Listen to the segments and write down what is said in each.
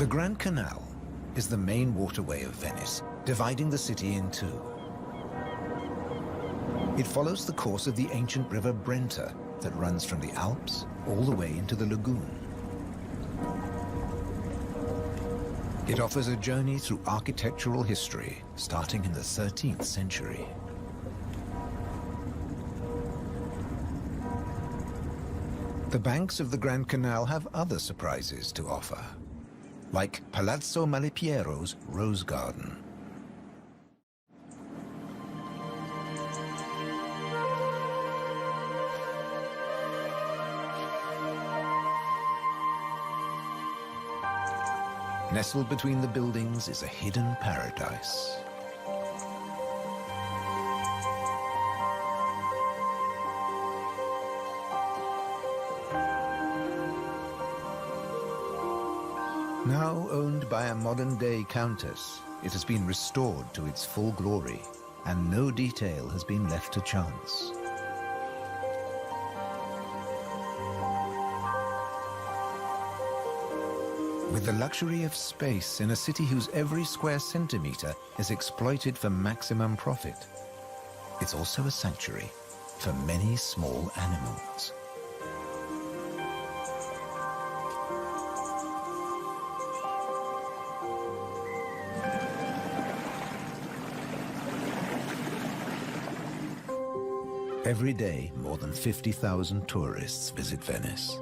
The Grand Canal is the main waterway of Venice, dividing the city in two. It follows the course of the ancient river Brenta that runs from the Alps all the way into the lagoon. It offers a journey through architectural history starting in the 13th century. The banks of the Grand Canal have other surprises to offer, like Palazzo Malipiero's Rose Garden. Nestled between the buildings is a hidden paradise. Now owned by a modern-day countess, it has been restored to its full glory, and no detail has been left to chance. With the luxury of space in a city whose every square centimeter is exploited for maximum profit, it's also a sanctuary for many small animals. Every day, more than 50,000 tourists visit Venice.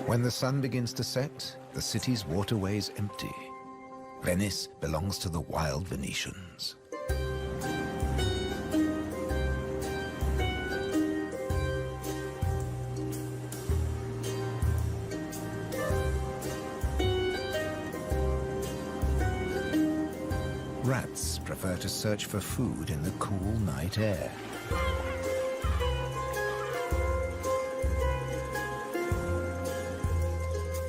When the sun begins to set, the city's waterways empty. Venice belongs to the wild Venetians. Rats prefer to search for food in the cool night air.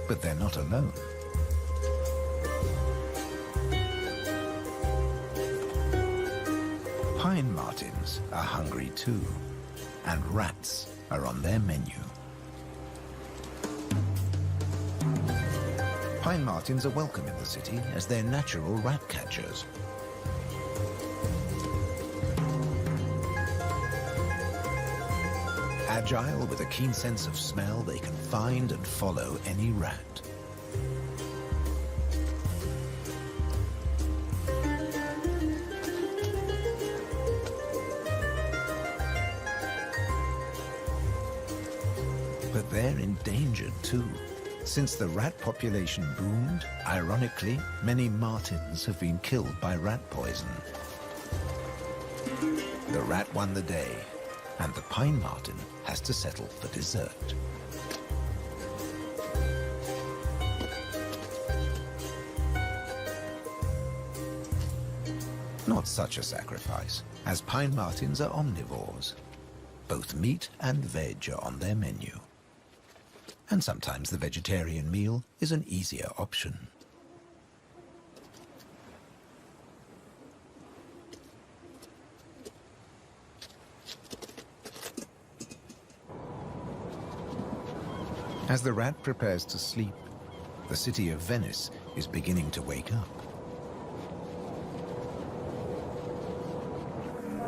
But they're not alone. Pine martins are hungry too, and rats are on their menu. Pine martins are welcome in the city as they're natural rat catchers. Agile with a keen sense of smell, they can find and follow any rat. But they're endangered too. Since the rat population boomed, ironically, many martins have been killed by rat poison. The rat won the day, and the pine martin has to settle for dessert. Not such a sacrifice, as pine martins are omnivores. Both meat and veg are on their menu. And sometimes the vegetarian meal is an easier option. As the rat prepares to sleep, the city of Venice is beginning to wake up.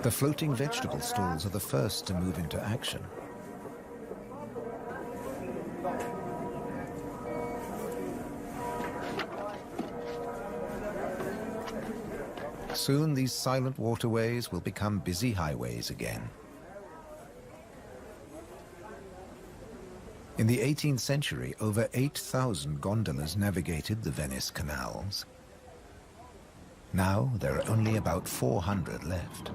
The floating vegetable stalls are the first to move into action. Soon these silent waterways will become busy highways again. In the 18th century, over 8,000 gondolas navigated the Venice canals. Now there are only about 400 left.